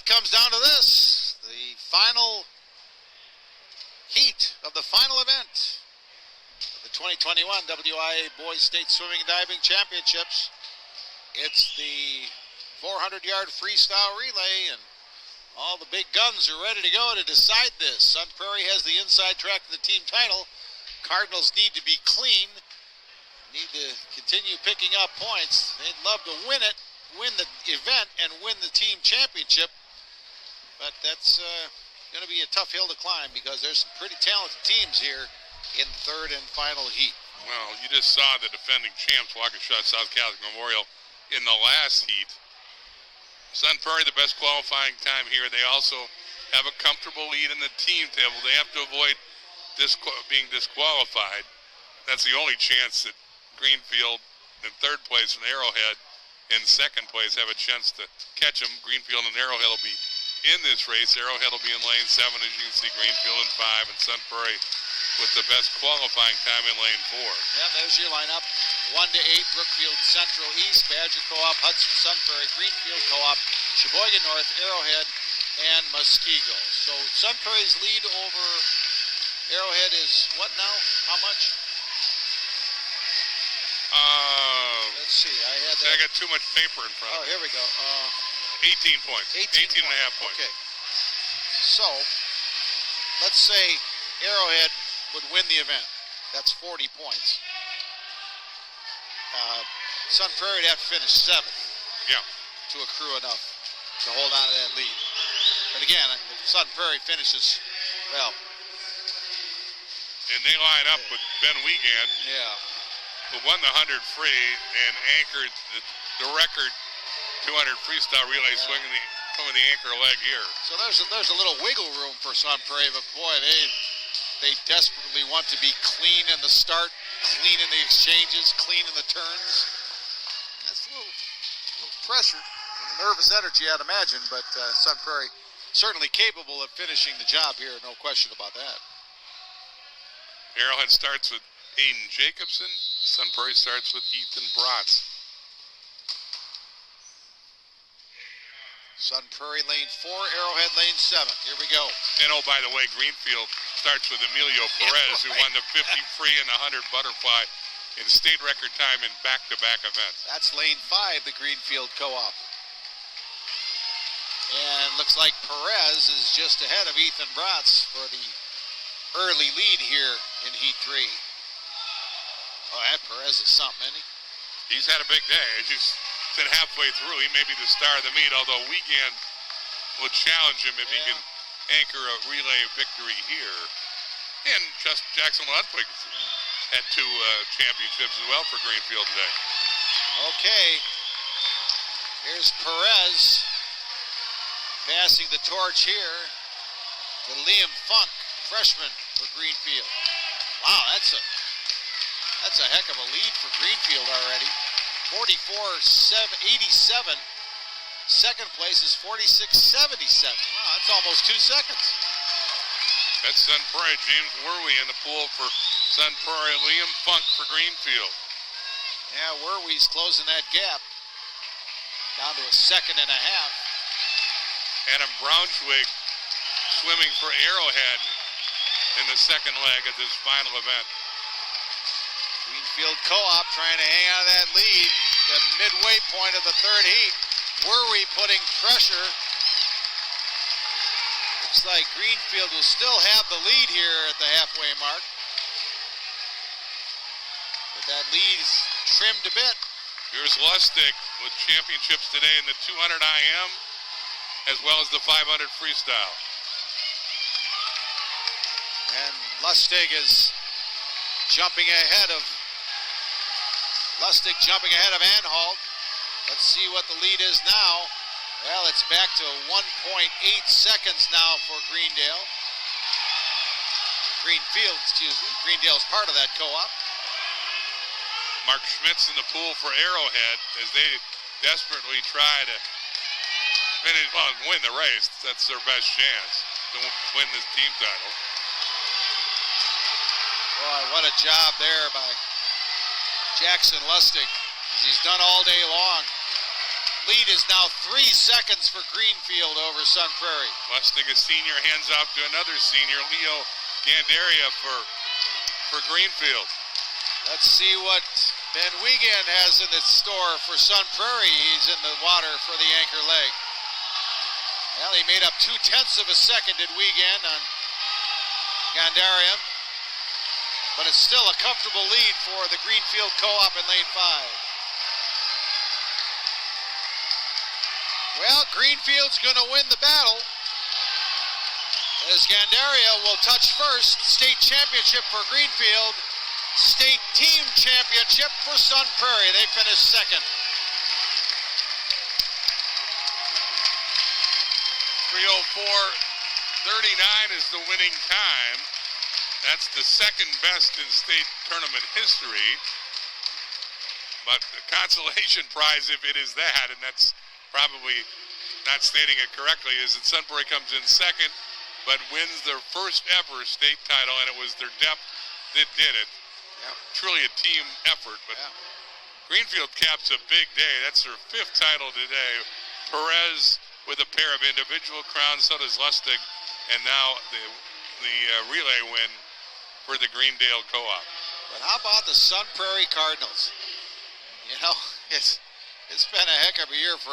comes down to this, the final heat of the final event of the 2021 WIAA Boys State Swimming and Diving Championships. It's the 400-yard freestyle relay, and all the big guns are ready to go to decide this. Sun Prairie has the inside track to the team title. Cardinals need to be clean, need to continue picking up points. They'd love to win it, win the event, and win the team championship. But that's going to be a tough hill to climb because there's some pretty talented teams here in third and final heat. Well, you just saw the defending champs, Waukesha South Catholic Memorial, in the last heat. Sun Prairie, the best qualifying time here. They also have a comfortable lead in the team table. They have to avoid being disqualified. That's the only chance that Greenfield in third place and Arrowhead in second place have a chance to catch them. Greenfield and Arrowhead will be in this race. Arrowhead will be in lane 7, as you can see. Greenfield in 5, and Sun Prairie with the best qualifying time in lane 4. Yeah, there's your lineup. 1 to 8, Brookfield Central East, Badger Co-op, Hudson Sun Prairie, Greenfield Co-op, Sheboygan North, Arrowhead, and Muskego. So Sun Prairie's lead over Arrowhead is what now? How much? Let's see. I got too much paper in front of me. Oh, here we go. 18 points. 18 and a half points. Okay. So, let's say Arrowhead would win the event. That's 40 points. Sun Prairie would have to finish 7th. Yeah. To accrue enough to hold on to that lead. But again, if Sun Prairie finishes, well. And they line up with Ben Wiegand. Yeah. Who won the 100 free and anchored the record 200 freestyle relay swinging the anchor leg here. So there's a little wiggle room for Sun Prairie, but boy, they desperately want to be clean in the start, clean in the exchanges, clean in the turns. That's a little pressure, nervous energy, I'd imagine, but Sun Prairie certainly capable of finishing the job here, no question about that. Arrowhead starts with Aiden Jacobson. Sun Prairie starts with Ethan Bratz. Sun Prairie lane 4, Arrowhead lane 7. Here we go. And oh, by the way, Greenfield starts with Emilio Perez, who won the 50 free and the 100 butterfly in state record time in back-to-back events. That's lane 5, the Greenfield Co-op. And looks like Perez is just ahead of Ethan Bratz for the early lead here in Heat 3. Oh, that Perez is something, isn't he? He's had a big day. As you said, halfway through, he may be the star of the meet, although Wiegand will challenge him if he can anchor a relay victory here. And just Jackson Ludwig had 2 championships as well for Greenfield today. Okay. Here's Perez passing the torch here to Liem Funk, freshman for Greenfield. Wow, that's a heck of a lead for Greenfield already. 44-87. Second place is 46-77. Wow, that's almost 2 seconds. That's Sun Prairie. James Werwey in the pool for Sun Prairie. Liam Funk for Greenfield. Yeah, Werwey's closing that gap down to a 1.5 seconds. Adam Braunschweig swimming for Arrowhead in the second leg of this final event. Greenfield Co-op trying to hang on to that lead. The midway point of the third heat. Werwey putting pressure. Looks like Greenfield will still have the lead here at the halfway mark. But that lead's trimmed a bit. Here's Lustig with championships today in the 200 IM as well as the 500 freestyle. And Lustig is jumping ahead of Anhalt. Let's see what the lead is now. Well, it's back to 1.8 seconds now for Greenfield, excuse me. Greendale's part of that co-op. Mark Schmitz in the pool for Arrowhead as they desperately try to win the race. That's their best chance to win this team title. Boy, what a job there by Jackson Lustig. He's done all day long. lead is now 3 seconds for Greenfield over Sun Prairie. Lustig, a senior, hands off to another senior, Leo Gandaria for Greenfield. Let's see what Ben Wiegand has in the store for Sun Prairie. He's in the water for the anchor leg. Well, he made up 0.2 of a second, did Wiegand, on Gandaria. But it's still a comfortable lead for the Greenfield Co-op in lane 5. Well, Greenfield's going to win the battle, as Gandaria will touch first. State championship for Greenfield, state team championship for Sun Prairie. They finished second. 3:04:39 is the winning time. That's the second best in state tournament history. But the consolation prize, if it is that, and that's probably not stating it correctly, is that Sun Prairie comes in second, but wins their first ever state title, and it was their depth that did it. Yep. Truly a team effort, but Greenfield caps a big day. That's their 5th title today. Perez with a pair of individual crowns, so does Lustig, and now the relay win for the Greendale Co-op. But how about the Sun Prairie Cardinals? You know, it's been a heck of a year for